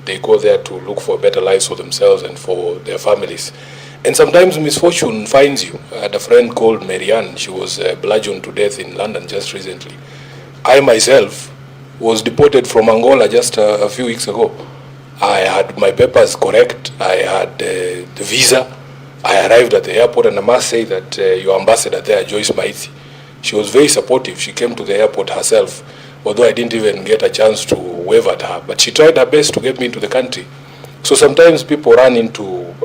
they go there to look for better lives for themselves and for their families. And sometimes misfortune finds you. I had a friend called Marianne. She was bludgeoned to death in London just recently. I myself was deported from Angola just a few weeks ago. I had my papers correct. I had the visa. I arrived at the airport, and I must say that your ambassador there, Joyce Maithi, she was very supportive. She came to the airport herself, although I didn't even get a chance to wave at her. But she tried her best to get me into the country. So sometimes people run into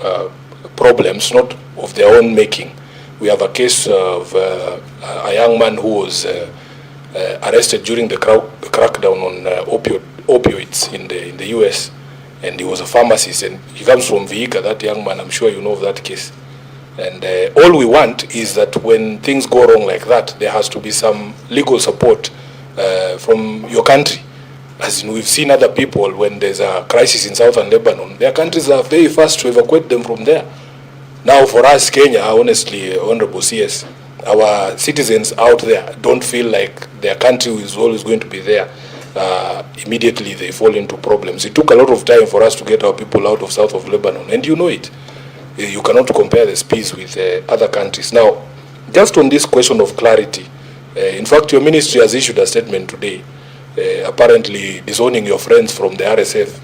problems, not of their own making. We have a case of a young man who was arrested during the crackdown on opioids in the US, and he was a pharmacist, and he comes from Vihiga, that young man. I'm sure you know of that case. And all we want is that when things go wrong like that, there has to be some legal support from your country. As in, we've seen other people, when there's a crisis in southern Lebanon, their countries are very fast to evacuate them from there. Now for us, Kenya, honestly, Honorable CS, our citizens out there don't feel like their country is always going to be there. Immediately they fall into problems. It took a lot of time for us to get our people out of south of Lebanon, and you know it. You cannot compare the speeds with other countries. Now, just on this question of clarity, in fact, your ministry has issued a statement today, apparently disowning your friends from the RSF.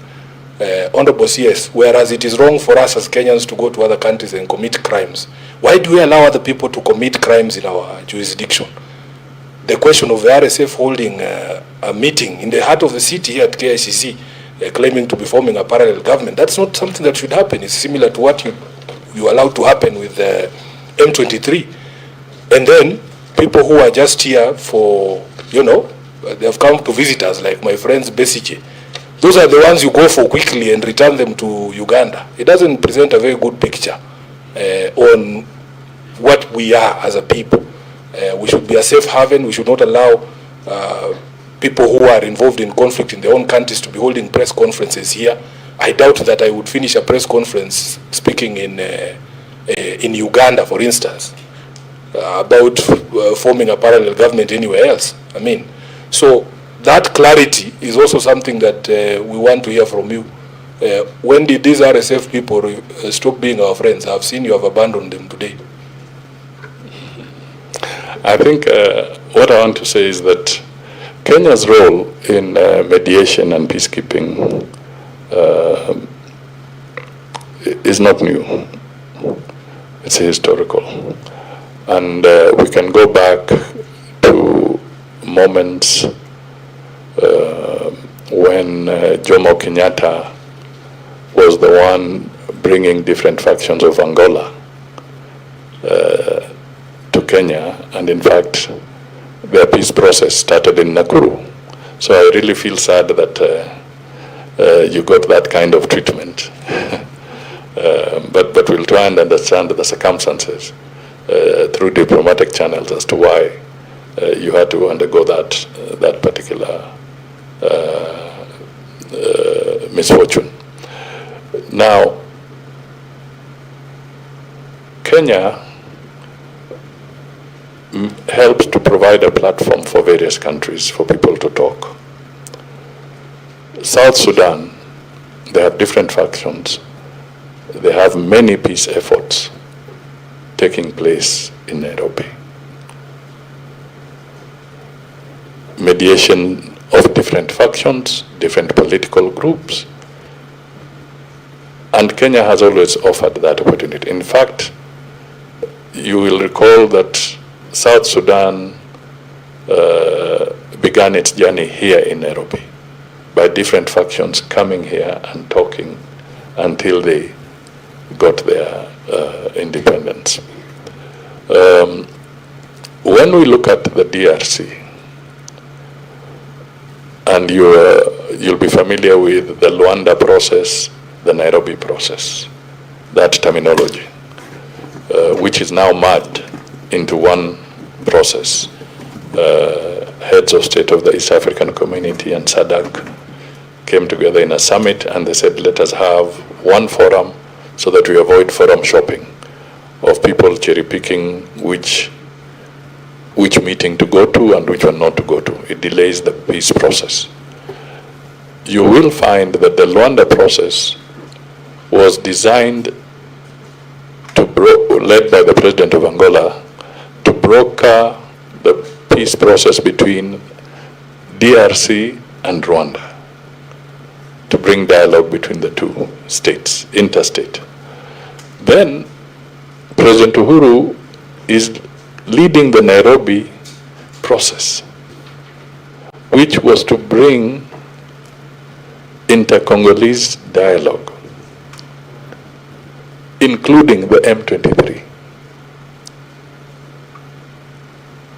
Honorable CS, whereas it is wrong for us as Kenyans to go to other countries and commit crimes, why do we allow other people to commit crimes in our jurisdiction? The question of the RSF holding a meeting in the heart of the city here at KICC, claiming to be forming a parallel government, that's not something that should happen. It's similar to what you allowed to happen with M23. And then people who are just here for, they have come to visit us, like my friends Besije. Those are the ones you go for quickly and return them to Uganda. It doesn't present a very good picture on what we are as a people. We should be a safe haven. We should not allow people who are involved in conflict in their own countries to be holding press conferences here. I doubt that I would finish a press conference speaking in Uganda, for instance, about forming a parallel government anywhere else. So that clarity is also something that we want to hear from you. When did these RSF people stop being our friends? I've seen you have abandoned them today. I think what I want to say is that Kenya's role in mediation and peacekeeping is not new. It's historical. And we can go back to moments when Jomo Kenyatta was the one bringing different factions of Angola to Kenya, and in fact their peace process started in Nakuru. So I really feel sad that you got that kind of treatment. But we'll try and understand the circumstances through diplomatic channels as to why you had to undergo that particular misfortune. Now, Kenya helps to provide a platform for various countries for people to talk. South Sudan, they have different factions. They have many peace efforts taking place in Nairobi. Mediation of different factions, different political groups. And Kenya has always offered that opportunity. In fact, you will recall that South Sudan began its journey here in Nairobi by different factions coming here and talking until they got their independence. When we look at the DRC, and you'll be familiar with the Luanda process, the Nairobi process, that terminology, which is now merged into one process. Heads of state of the East African Community and SADC came together in a summit, and they said, let us have one forum so that we avoid forum shopping of people cherry picking which meeting to go to and which one not to go to. It delays the peace process. you will find that the Luanda process was designed to led by the president of Angola, to broker the peace process between DRC and Rwanda, to bring dialogue between the two states, interstate. Then President Uhuru is leading the Nairobi process, which was to bring inter-Congolese dialogue, including the M23.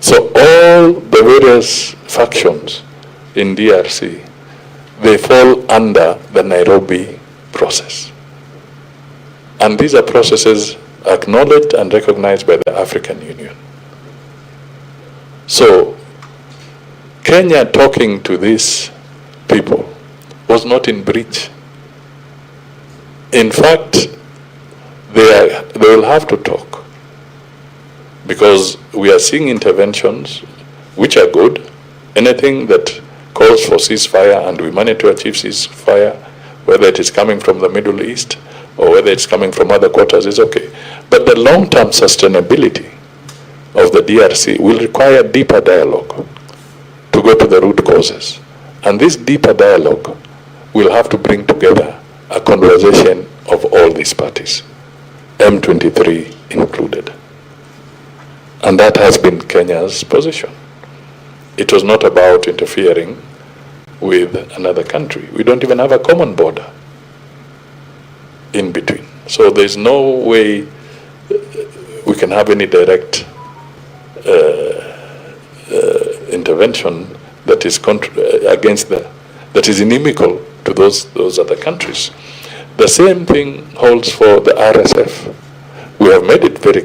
So all the various factions in DRC, they fall under the Nairobi process. And these are processes acknowledged and recognized by the African Union. So Kenya talking to these people was not in breach. In fact, they will have to talk, because we are seeing interventions which are good. Anything that calls for ceasefire and we manage to achieve ceasefire, whether it is coming from the Middle East or whether it's coming from other quarters, is okay. But the long-term sustainability of the DRC will require deeper dialogue to go to the root causes. And this deeper dialogue will have to bring together a conversation of all these parties, M23 included. And that has been Kenya's position. It was not about interfering with another country. We don't even have a common border in between. So there's no way we can have any direct intervention that is that is inimical to those other countries. The same thing holds for the RSF. We have made it very